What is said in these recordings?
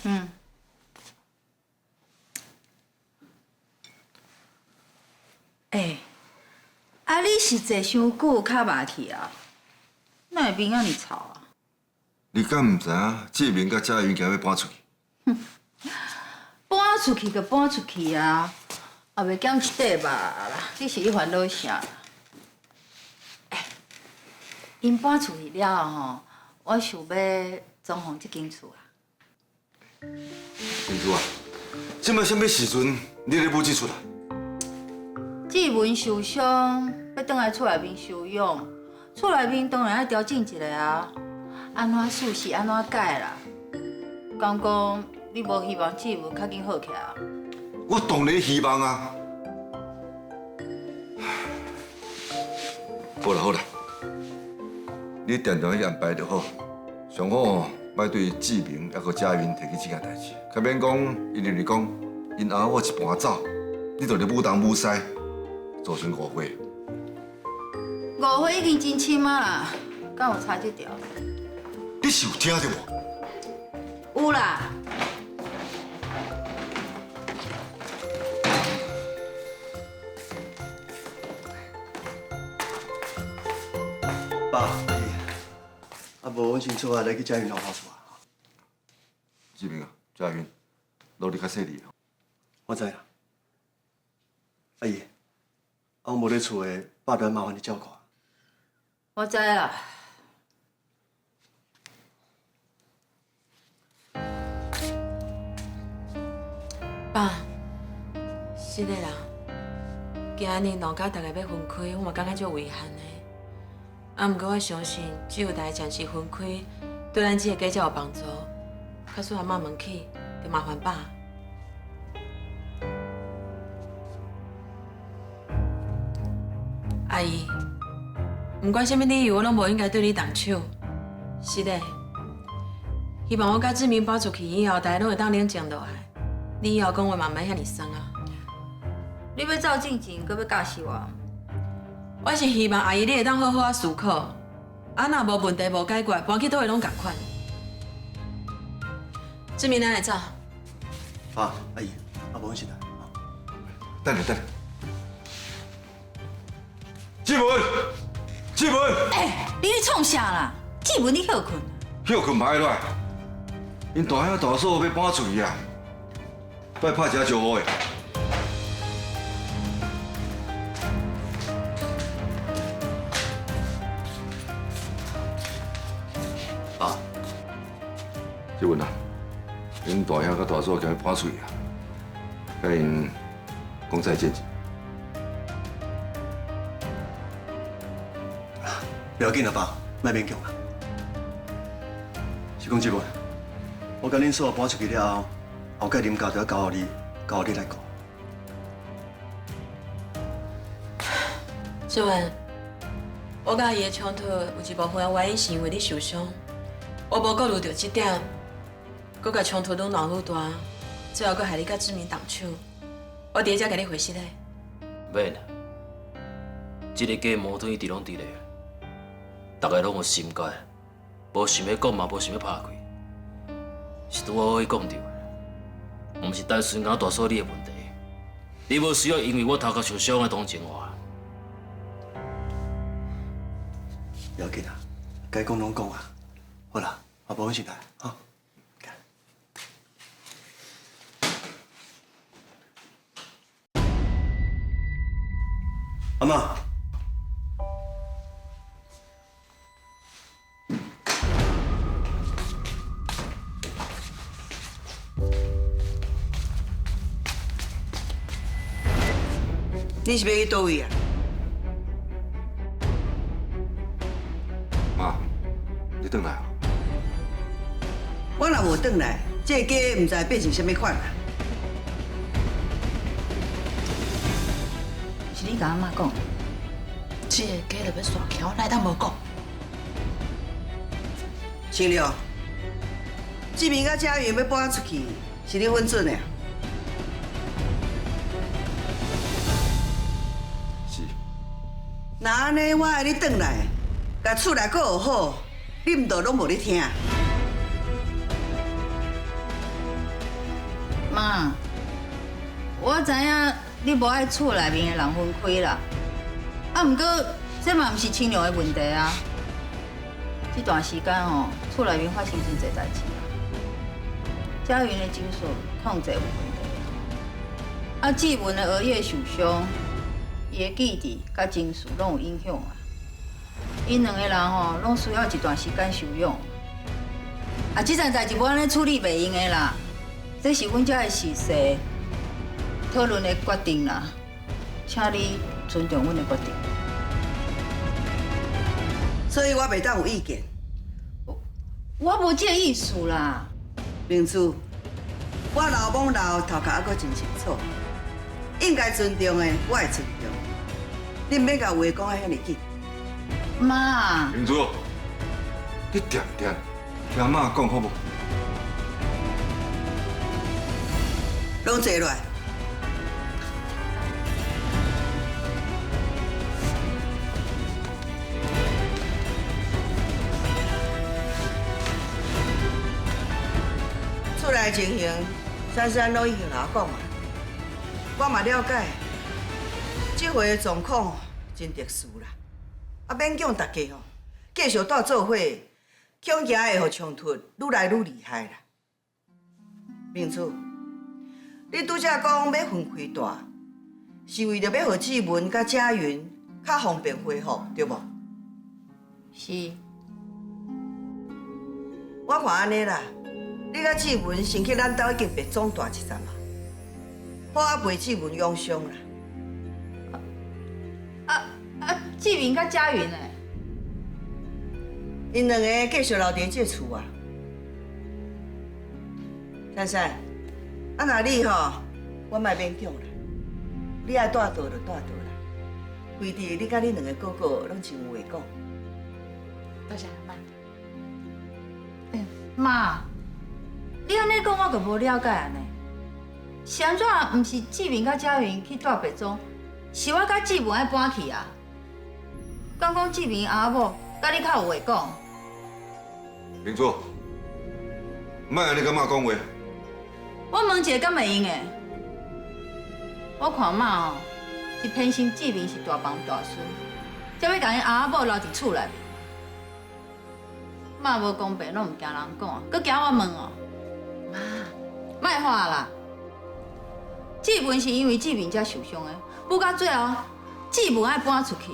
嗯。啊，你是坐伤久，脚麻去啊？哪会面遐尼吵啊？你敢唔知影志明甲佳云今日要搬出去？搬出去就搬出去啊，也袂减一块肉啦。你是咧烦恼啥？因搬出去了吼，我想要装潢这间厝啊。明珠啊，即摆什么时阵你咧买这厝啦？志文受伤，要倒来厝内面休养，厝内面当然要调整一下啊。安怎事是安怎改啦？讲讲你无希望志文较紧好起来啊？我当然希望啊。好啦好啦，你定定去安排就好。上好莫对志明还佮佳云提起这件代志，较免讲因为你讲因阿某一搬走，你就咧母东母西，造成误会。误会已经真深啊啦，敢有差这条？你是有听到无？有啦。爸，啊无阮先出来来去佳云老跑厝啊。志明啊，佳云，努力较细腻哦。我知啦。阿姨，啊我无咧厝的，爸就麻烦你照顾。我知啦。爸，是的啦。今日两家大家要分开，我嘛感觉足遗憾的。啊，毋过我相信，只有大家暂时分开，对咱这个家才有帮助。假使阿妈问起，就麻烦爸。阿姨，毋管什么理由，我拢无应该对你动手。是的，希望我甲志明搬出去以后，大家拢会当冷静落来。你以后讲话嘛，莫遐尼酸啊。你要走进前，搁要教死我？我是希望阿姨你会当好好啊思考，啊若无问题无解决，搬去倒位拢共款。志明，咱来走。爸，阿姨，啊无阮先来。等下等下，志文，志文，你咧创啥啦？志文你休困。休困歹来，因大兄大嫂要搬出去啊，别拍一下招呼的。爸，志文啊，因大兄甲大嫂今日搬出去啊，甲因讲再见。不要紧啦，爸，莫勉强啦。是讲这文，我甲恁嫂搬出去了后，后盖林家就要交予你来顾。志文，我甲伊的冲突有一部分原因是因为你受伤，我无顾虑到这点，搁甲冲突愈闹愈大，最后搁害你甲志明动手。我伫遮甲你回息嘞。免啦，这个家矛盾一直拢伫咧，大家拢有心结，无想要讲嘛，无想要拍开，是拄好可以讲到的，毋是单纯讲大嫂你的问题，你无需要因为我头壳受伤来同情我。不要紧啦，该讲拢讲啊。好啦，啊无阮先来，哈。阿妈，你是要去倒位啊？妈，你转来啊？我若无转来，这个家唔知变成什么款啊？是你甲阿妈讲？这个家就要刷桥，哪会当无讲？青了，志明甲佳云要搬出去，是你稳准的啊？是。那安尼，我爱你转来，甲厝内阁学好，你唔着拢无咧听。妈，我知影你无爱厝内面的人分开啦，啊，毋过这嘛毋是清凉的问题啊。这段时间吼，厝内面发生真侪代志啊。佳云的精神控制有问题，啊，志文的额叶受伤，伊的记忆甲情绪拢有影响啊。因两个人吼，拢需要一段时间休养。啊，这件代志无安尼处理袂用的啦，这是阮遮的事实，讨论的决定啦，请你尊重阮的决定。所以我袂当有意见。我无这个意思啦。明珠，我老懵老头壳还阁真清楚，应该尊重的我会尊重，你毋免甲话讲啊遐尼紧。妈，明珠，你点点听阿妈讲好无？拢坐落来。厝内情形，珊珊拢已经甲我讲啊，我嘛了解。这回的状况真特殊啦，啊勉强大家吼继续带做伙，恐惊会互冲突愈来愈厉害啦。明珠，你拄则讲要分开住，是为着要互志文甲佳云较方便恢复，对无？是。我看安尼啦，你甲志文先去咱兜已经白总大一站啊，好啊陪志文养伤啦。志明甲佳云呢？因两个继续留伫这厝啊。珊珊，啊那你吼，我莫勉强啦，你爱带倒就带倒啦。规地你甲你两个哥哥拢真有话讲。多谢妈。妈，你安尼讲我就无了解安尼。是安怎？毋是志明甲佳云去带白庄，是我甲志文爱搬去啊。刚讲志明阿某甲你较有话讲。明珠，莫安尼甲妈讲话。我问一个敢会用的？我看妈吼，是偏心志明是大房大孙，才要甲因阿某留伫厝内面。妈无公平，拢毋惊人讲，佮惊我问哦。妈，莫话啦。志文是因为志明才受伤的，不到最后，志文爱搬出去，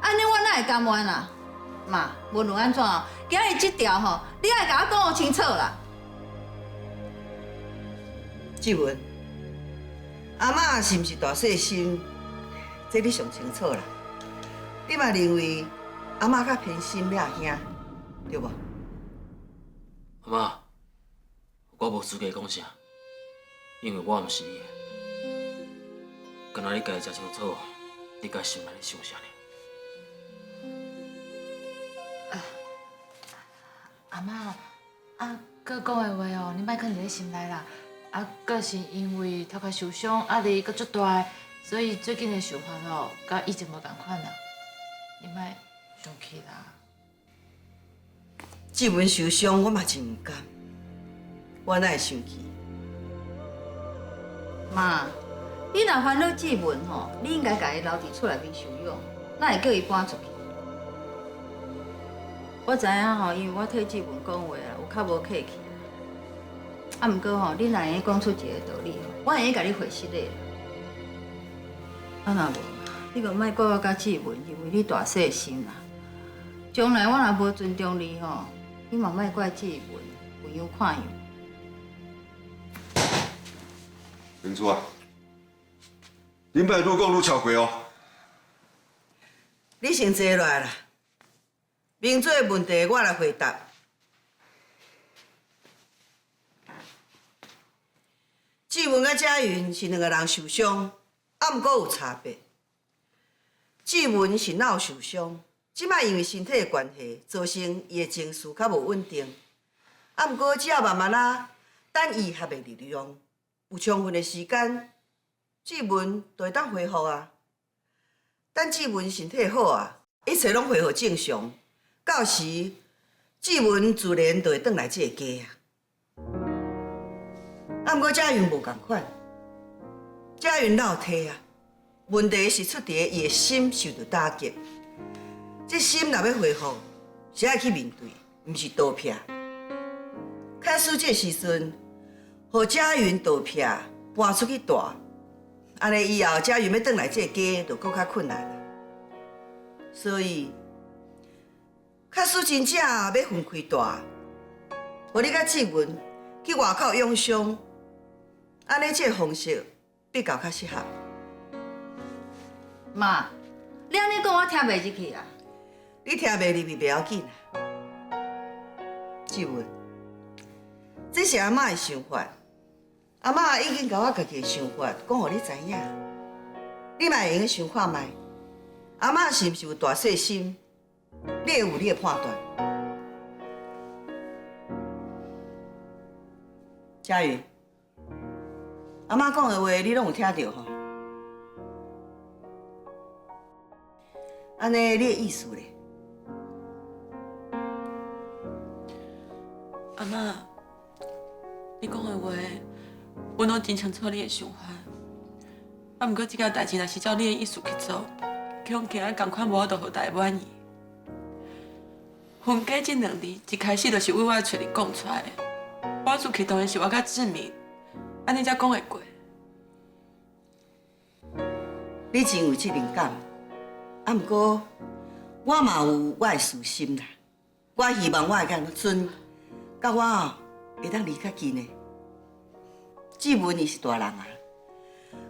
安尼我哪会甘愿啊？妈，无论安怎哦，今日这条吼，你爱甲我讲清楚啦。志文，阿嬷是毋是大细心，这你上清楚啦。你嘛认为阿嬷较偏心俩兄，对无？阿妈，我无资格讲啥，因为我毋是你的。敢若你家己才清楚，你家心内咧想啥呢？阿妈，啊，佮讲的话哦，你莫放伫咧心内啦。啊，佮是因为头壳受伤，压力佮足大，所以最近的想法哦，甲以前无共款啦。你莫生气啦。志文受伤，我嘛真毋甘，我哪会生气？妈，你若烦恼志文吼，你应该甲伊留伫厝内面休养，哪会叫伊搬出去？我知影吼，因为我替志文讲话啦，有较无客气。啊，毋过吼，你若会讲出一个道理，我会甲你回息的。啊，若无，你就莫怪我甲志文，因为你大细心啦。将来我若无尊重你吼，你嘛莫怪志文有样看样。明珠啊，恁莫愈讲愈超过哦。你先坐落来啦，明珠的问题我来回答。志文甲佳云是两个人受伤，啊，毋过有差别。志文是脑受伤，即摆因为身体的关系，造成伊的情绪较无稳定。啊，毋过只要慢慢啊，等医学的力量有充分的时间，志文就会当恢复啊。等志文身体好啊，一切拢恢复正常，到时志文自然就会转来这个家啊。啊，毋过佳云无共款，佳云老体啊，问题是出伫伊的心受到打击。这心若要恢复，是爱去面对，毋是逃避。开始这时阵，互佳云逃避，搬出去住，安尼以后佳云要转来这家，就搁较困难啦。所以，开始真正要分开住，互你甲志文去外口养伤，安尼这方式比较较适合。妈，你安尼讲我听袂入去啦。你听袂入去袂要紧啦，志文。这是阿嬷的想法，阿嬷已经甲我家己的想法讲互你知影，你嘛会用想看卖，阿嬷是毋是有大细心，你会有你的判断。佳云，阿嬷讲的话你拢有听到吼？安尼你的意思咧？阿嬷。你讲的话，阮拢真清楚你的想法。啊，毋过这件代志若是照你的意思去做，恐惊共款无法度互大家满意。分家这2字一开始就是为我找你讲出来的，搬出去当然是我甲志明，安尼才讲会过。你真有责任感，啊，毋过我嘛有我的私心啦。我希望我会甲准，甲我哦会当离较近的。志文伊是大人啊，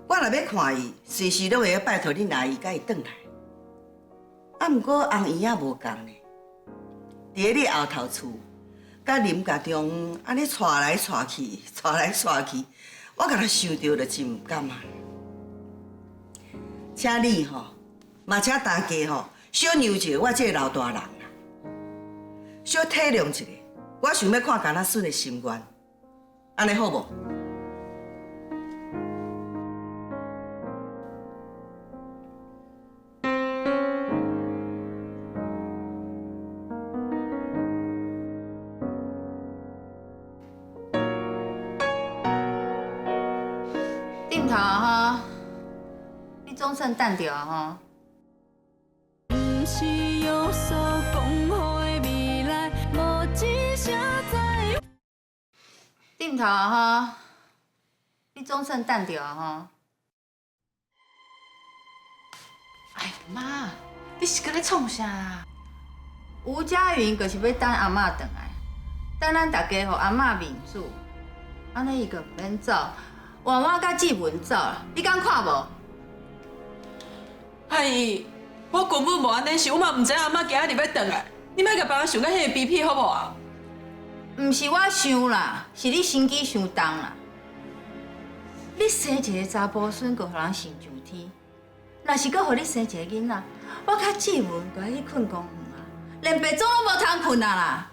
我若要看伊，随时都会要拜托恁阿姨甲伊转来。啊，毋过红姨仔无共呢，伫你后头厝，甲林家中安尼带来带去，带来带去，我甲他想到就真毋甘啊。请你吼，嘛请大家吼，小让一下我这个老大人啦，小体谅一下。我想要看甘那顺的心愿，安尼好无？顶头哈，你总算等着啊吼。不是用所讲好的未来，无一声在。顶头哈，你总算等着啊吼。哎妈，你是搁咧创啥啊？吴佳云就是要等阿嬷回来，等咱大家互阿嬷面子，安尼伊就毋免走，换我甲志文走啦。你敢看无？阿姨，我根本无安尼想，我嘛毋知阿妈今仔日要转来，你莫甲别人想甲迄个卑鄙好无啊？毋是我想啦，是你心机伤重啦。你生一个查甫孙，阁互人心上天。若是阁互你生一个囡仔，我甲志文该去困公园啊，连白总拢无通困啊啦。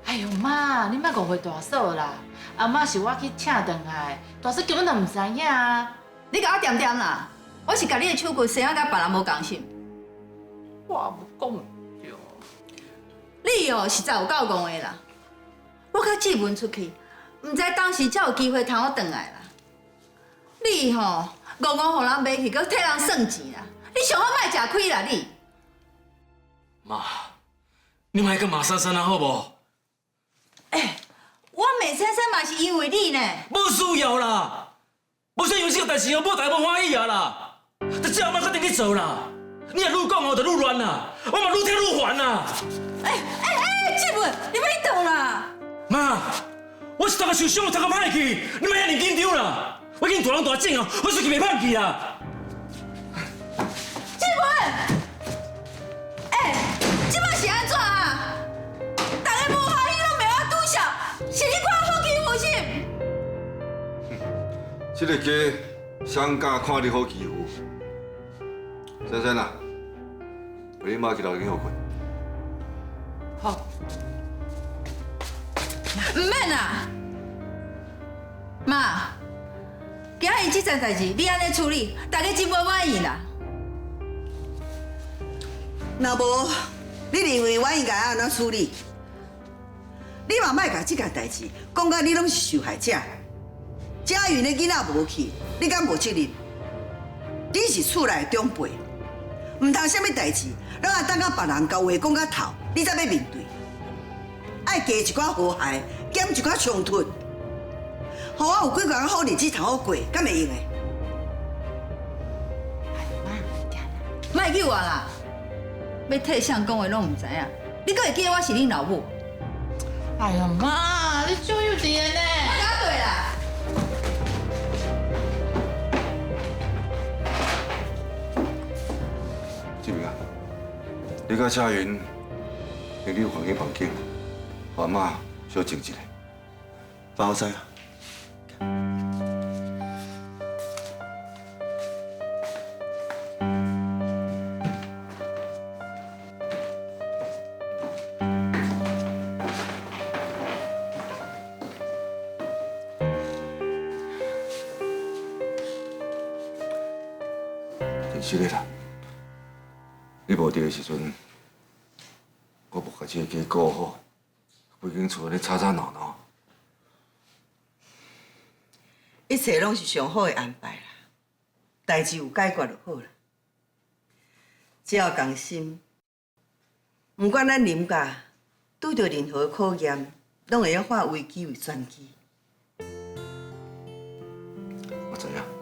哎呦妈，你莫误会大嫂啦！阿妈是我去请转来，大嫂根本就唔知影啊！你甲我点点啦，我是甲你的手骨生啊，甲别人无共性。我无讲唔对。你哦实在有够戆的啦！我甲志文出去，毋知当时才有机会通我转来啦。你吼戆戆互人买去，搁替人算钱啦！你上好莫食亏啦你！妈，你莫跟马珊珊啊，好无？我美珊珊嘛是因为你呢。无需要啦，无需要这个代志哦，无大无欢喜啊啦，就这样妈决定去做啦。你若愈讲哦，就愈乱啦，我嘛愈听愈烦啦。志文，你要动啦！妈，我是头壳受伤，头壳歹去，你莫遐尼紧张啦。我已经大人大种哦，我出去袂歹去啦。志文，这摆是安怎啊？大家无欢喜拢袂我拄笑，是你看我好欺负是？这个家谁敢看你好欺负？珊珊啊，陪你妈去楼顶好困。好，唔免啦，妈，今日这件代志你安尼处理，大家真无满意啦。若无，你认为我应该安怎处理？你嘛莫甲这件代志讲到你拢是受害者。佳云的囡仔无去，你敢无责任？你是厝内的长辈，唔通啥物代志，拢爱等到别人甲话讲到头，你才要面对。爱加一寡和谐，减一寡冲突，互我有几个好日子通好过，敢会用的？莫叫我啦！要替相讲的拢唔知影，你阁会记得我是恁老母？哎呀妈，你就有点呢。答对啦！志明啊，你甲佳云，你有环境房间，互阿妈小静一下。爸，我知啊。真是的啦，你无伫的时阵，我无甲这个家顾好，规间厝咧吵吵闹闹。一切拢是上好的安排啦，代志有解决就好啦。只要共心，不管咱林家拄着任何考验，拢会晓化危机为转机。我知影。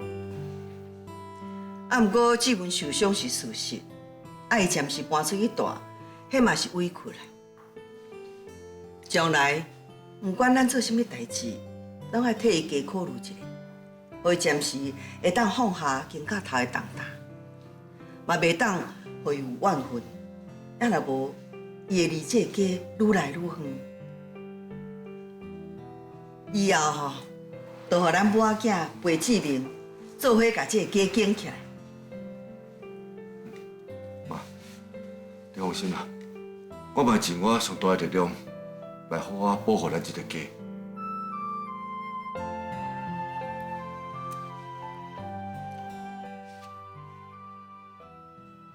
啊，毋过志文受伤是事实，啊，伊暂时搬出去住，迄嘛是委屈啦。将来不管咱做啥物代志，拢爱替伊加考虑一下，互伊暂时会当放下肩胛头的重担，嘛袂当互伊有怨恨，啊，若无伊会离这个家愈来愈远。以后吼，就互咱母仔囝陪志明做伙甲这个家建起来。你放心啦，我嘛尽我上大的力量来好好保护咱这个家。